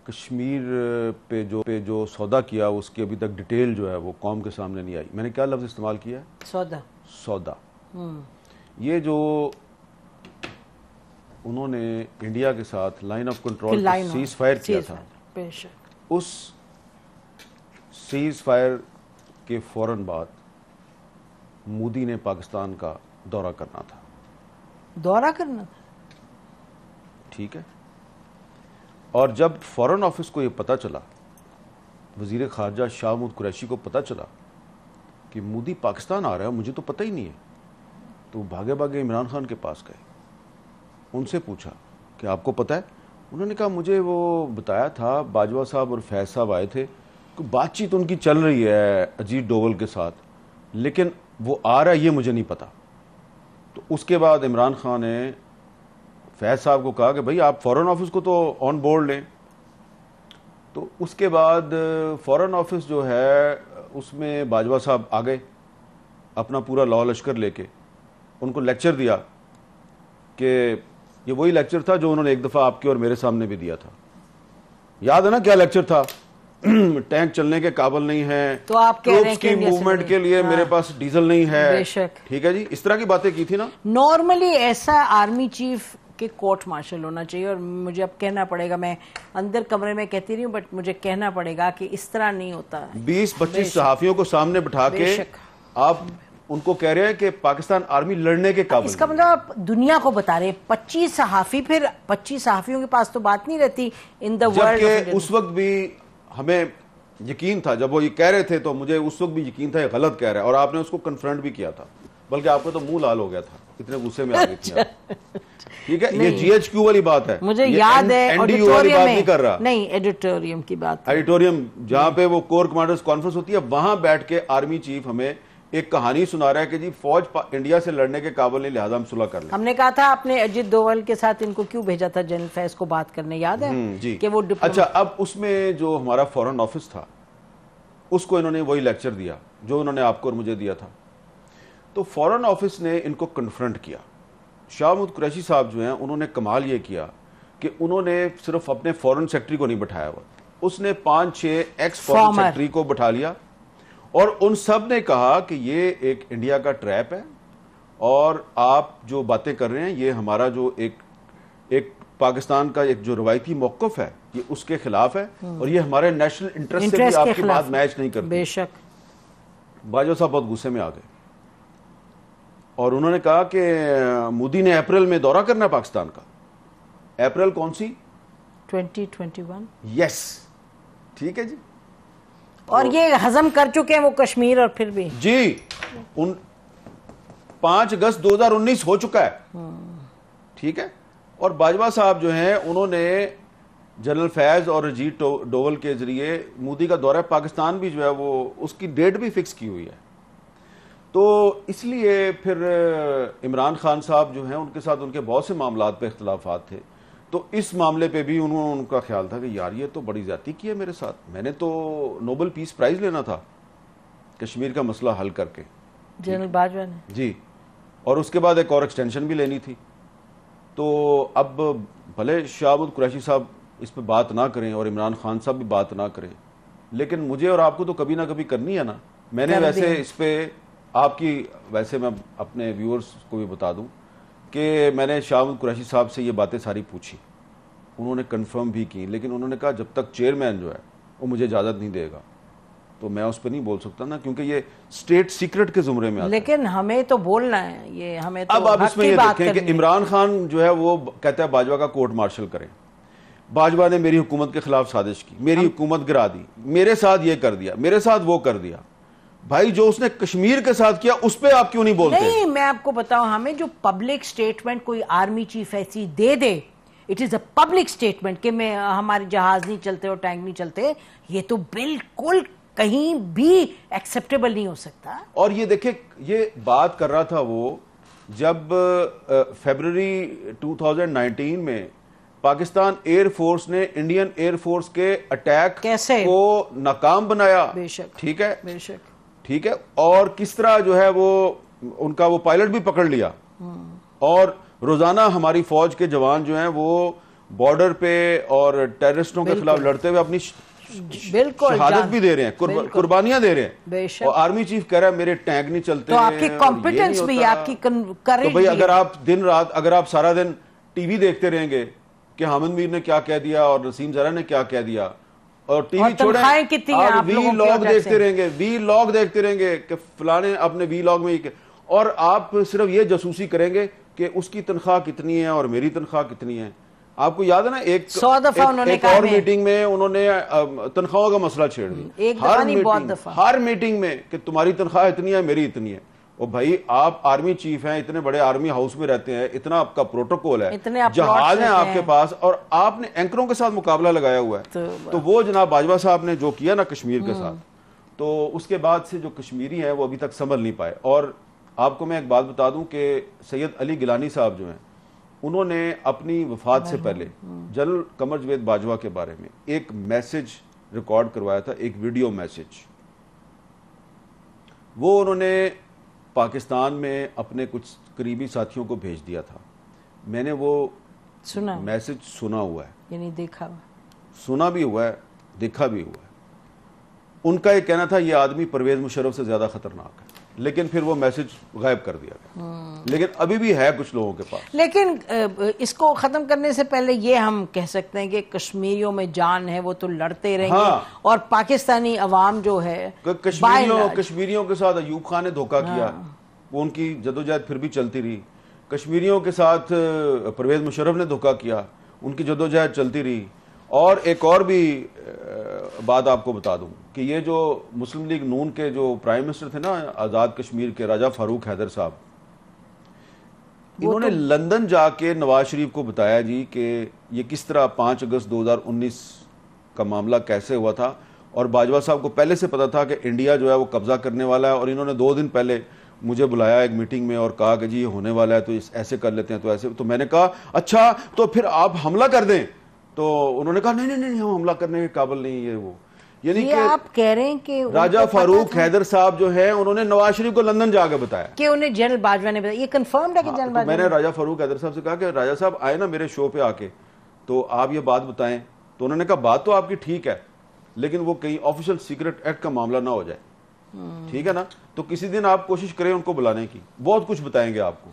कश्मीर पे जो सौदा किया उसकी अभी तक डिटेल जो है वो कौम के सामने नहीं आई। मैंने क्या लफ्ज़ इस्तेमाल किया है? सौदा। ये जो उन्होंने इंडिया के साथ line of control cease fire किया था, उस सीज फायर के फौरन बाद मोदी ने पाकिस्तान का दौरा करना था। ठीक है। और जब फॉरेन ऑफिस को यह पता चला, वजीर खारजा शाह महमूद कुरैशी को पता चला कि मोदी पाकिस्तान आ रहा है, मुझे तो पता ही नहीं है, तो भागे भागे इमरान खान के पास गए, उनसे पूछा कि आपको पता है? उन्होंने कहा मुझे वो बताया था, बाजवा साहब और फैज साहब आए थे, कोई बातचीत उनकी चल रही है अजीत डोवल के साथ, लेकिन वो आ रहा है ये मुझे नहीं पता। तो उसके बाद इमरान खान ने फैज साहब को कहा कि भाई आप फॉरेन ऑफिस को तो ऑन बोर्ड लें। तो उसके बाद फॉरेन ऑफिस जो है उसमें बाजवा साहब आ गए अपना पूरा लॉ लश्कर लेके, उनको लेक्चर दिया कि ये वही लेक्चर था जो उन्होंने एक दफ़ा आपके और मेरे सामने भी दिया था। याद है ना क्या लेक्चर था? टैंक चलने के काबिल नहीं है, तो आप कह रहे हैं की मूवमेंट के लिए मेरे पास डीजल नहीं है। ठीक है जी, इस तरह की बातें की थी ना। नॉर्मली ऐसा आर्मी चीफ के कोर्ट मार्शल होना चाहिए, और मुझे अब कहना पड़ेगा, मैं अंदर कमरे में कहती रही हूँ बट मुझे कहना पड़ेगा कि इस तरह नहीं होता। 20-25 सहाफियों को सामने बिठा के आप उनको कह रहे हैं कि पाकिस्तान आर्मी लड़ने के काबिल। इसका मतलब आप दुनिया को बता रहे हैं 25 सहाफी, फिर 25 सहाफियों के पास तो बात नहीं रहती इन द वर्ल्ड। उस वक्त भी हमें यकीन था, जब वो ये कह रहे थे तो मुझे उस वक्त भी यकीन था ये गलत कह रहा है, और आपने उसको कन्फ्रंट भी किया था, बल्कि आपका तो मुंह लाल हो गया था, इतने गुस्से में आ गई थी। ठीक है, ये जीएचक्यू वाली बात है, मुझे याद है एनडीयू वाली बात नहीं कर रहा, नहीं एडिटोरियम की बात, एडिटोरियम जहां पे वो कोर कमांडर्स कॉन्फ्रेंस होती है, वहां बैठ के आर्मी चीफ हमें एक कहानी सुना रहा है कि जी फौज इंडिया से लड़ने के काबिल नहीं, लिहाजा हम सुलह कर लें। हमने कहा था आपने अजीत डोवल के साथ इनको क्यों भेजा था जनरल फैज को बात करने, याद है? जी कि वो अच्छा, अब उसमें जो हमारा फॉरेन ऑफिस था उसको इन्होंने वही लेक्चर दिया जो उन्होंने आपको और मुझे दिया था। तो फॉरेन ऑफिस ने इनको कन्फ्रंट किया। शाह महमूद कुरैशी साहब जो हैं उन्होंने कमाल ये किया कि उन्होंने सिर्फ अपने फॉरेन सेक्रेटरी को नहीं बैठाया हुआ, उसने 5-6 एक्स फॉरेन सेक्रेटरी को बैठा लिया, और उन सब ने कहा कि ये एक इंडिया का ट्रैप है, और आप जो बातें कर रहे हैं ये हमारा जो एक पाकिस्तान का एक जो रवायती मौक़िफ़ है ये उसके खिलाफ है, और ये हमारे नेशनल इंटरेस्ट से भी आपकी बात मैच नहीं करती। बेशक बाजवा साहब बहुत गुस्से में आ गए, और उन्होंने कहा कि मोदी ने अप्रैल में दौरा करना पाकिस्तान का। अप्रैल कौन सी? 2021। यस, ठीक है जी। और ये हजम कर चुके हैं वो कश्मीर, और फिर भी जी 5 अगस्त 2019 हो चुका है। ठीक है, और बाजवा साहब जो हैं उन्होंने जनरल फैज और अजीत डोवल के जरिए मोदी का दौरा पाकिस्तान भी जो है वो उसकी डेट भी फिक्स की हुई है। तो इसलिए फिर इमरान खान साहब जो हैं उनके साथ उनके बहुत से मामलात पे इख्तलाफात थे, तो इस मामले पे भी उनका ख्याल था कि यार ये तो बड़ी ज्यादती की है मेरे साथ, मैंने तो नोबेल पीस प्राइज लेना था कश्मीर का मसला हल करके, जनरल बाजवा ने जी, और उसके बाद एक और एक्सटेंशन भी लेनी थी। तो अब भले शाह महमूद कुरैशी साहब इस पे बात ना करें और इमरान खान साहब भी बात ना करें, लेकिन मुझे और आपको तो कभी ना कभी करनी है ना। मैंने वैसे इस पे आपकी, वैसे मैं अपने व्यूअर्स को भी बता दूं कि मैंने शाह महमूद कुरैशी साहब से ये बातें सारी पूछी, उन्होंने कंफर्म भी की, लेकिन उन्होंने कहा जब तक चेयरमैन जो है वो मुझे इजाज़त नहीं देगा तो मैं उस पर नहीं बोल सकता ना, क्योंकि ये स्टेट सीक्रेट के जुमरे में आता है। लेकिन हमें तो बोलना है, ये हमें तो अब आप इसमें ये देखें कि इमरान खान जो है वो कहता है बाजवा का कोर्ट मार्शल करें, बाजवा ने मेरी हुकूमत के खिलाफ साजिश की, मेरी हुकूमत गिरा दी, मेरे साथ ये कर दिया, मेरे साथ वो कर दिया। भाई जो उसने कश्मीर के साथ किया उस पर आप क्यों नहीं बोलते? नहीं, मैं आपको बताऊं, हमें जो पब्लिक स्टेटमेंट कोई आर्मी चीफ ऐसी दे दे, it is a public statement कि मैं हमारे जहाज नहीं चलते और टैंक नहीं चलते, ये तो बिल्कुल कहीं भी एक्सेप्टेबल नहीं हो सकता। और ये देखे, ये बात कर रहा था वो जब फरवरी 2019 में पाकिस्तान एयरफोर्स ने इंडियन एयरफोर्स के अटैक को नाकाम बनाया। बेशक, ठीक है, बेशक, ठीक है, और किस तरह जो है वो उनका वो पायलट भी पकड़ लिया, और रोजाना हमारी फौज के जवान जो हैं वो बॉर्डर पे और टेररिस्टों के खिलाफ लड़ते हुए अपनी शहादत भी दे रहे हैं, कुर्बानियां दे रहे हैं, और आर्मी चीफ कह रहा है मेरे टैंक नहीं चलते। तो आपकी कॉम्पिटेंस भी आपकी करेज। तो भाई अगर आप दिन रात, अगर आप सारा दिन टीवी देखते रहेंगे कि हामिद मीर ने क्या कह दिया और नसीम जरा ने क्या कह दिया, और टीवी छोड़े आप वी लॉग देखते रहेंगे, वी लॉग देखते रहेंगे कि फलाने अपने वी लॉग में, और आप सिर्फ ये जासूसी करेंगे कि उसकी तनख्वाह कितनी है और मेरी तनख्वाह कितनी है। आपको याद है ना एक और मीटिंग में उन्होंने तनख्वाहों का मसला छेड़ दिया, हर मीटिंग में कि तुम्हारी तनख्वाह इतनी है मेरी इतनी है। और भाई आप आर्मी चीफ हैं, इतने बड़े आर्मी हाउस में रहते हैं, इतना आपका प्रोटोकॉल है, जहाज है आपके पास, और आपने एंकरों के साथ मुकाबला लगाया हुआ है। तो वो जनाब बाजवा साहब ने जो किया ना कश्मीर के साथ, तो उसके बाद से जो कश्मीरी हैं वो अभी तक संभल नहीं पाए। और आपको मैं एक बात बता दूं कि सैयद अली गिलानी साहब जो हैं, उन्होंने अपनी वफात से पहले जनरल कमर जवेद बाजवा के बारे में एक मैसेज रिकॉर्ड करवाया था, एक वीडियो मैसेज। वो उन्होंने पाकिस्तान में अपने कुछ करीबी साथियों को भेज दिया था। मैंने वो सुना, मैसेज सुना हुआ है, यानी देखा, सुना भी हुआ है, देखा भी हुआ है। उनका ये कहना था ये आदमी परवेज मुशर्रफ से ज्यादा खतरनाक है, लेकिन फिर वो मैसेज गायब कर दिया गया। लेकिन अभी भी है कुछ लोगों के पास। लेकिन इसको खत्म करने से पहले ये हम कह सकते हैं कि कश्मीरियों में जान है, वो तो लड़ते रहेंगे। हाँ। और पाकिस्तानी अवाम जो है कश्मीरियों के साथ अयूब खान ने धोखा किया, वो उनकी जदोजहद फिर भी चलती रही। कश्मीरियों के साथ परवेज मुशर्रफ ने धोखा किया, उनकी जदोजहद चलती रही। और एक और भी बात आपको बता दूं कि ये जो मुस्लिम लीग नून के जो प्राइम मिनिस्टर थे ना आजाद कश्मीर के, राजा फारूक हैदर साहब, इन्होंने लंदन जाके नवाज शरीफ को बताया जी कि ये किस तरह 5 अगस्त 2019 का मामला कैसे हुआ था। और बाजवा साहब को पहले से पता था कि इंडिया जो है वो कब्जा करने वाला है, और इन्होंने 2 दिन पहले मुझे बुलाया एक मीटिंग में और कहा कि जी ये होने वाला है, तो ऐसे कर लेते हैं, तो ऐसे। तो मैंने कहा अच्छा तो फिर आप हमला कर दें। तो उन्होंने कहा नहीं नहीं नहीं हम हमला करने के काबिल नहीं, ये वो। यानी कि आप कह रहे हैं कि राजा फारूक हैदर साहब जो है उन्होंने नवाज शरीफ को लंदन जाकर बताया कि उन्हें जनरल बाजवा ने बताया। ये कंफर्म्ड है कि जनरल बाजवा? मैंने राजा फारूक हैदर साहब से कहा कि राजा साहब आए ना मेरे शो पे आके, तो आप ये बात बताएं। तो उन्होंने कहा बात तो आपकी ठीक है, लेकिन वो कहीं ऑफिशियल सीक्रेट एक्ट का मामला ना हो जाए, ठीक है ना। तो किसी दिन आप कोशिश करें उनको बुलाने की, बहुत कुछ बताएंगे आपको।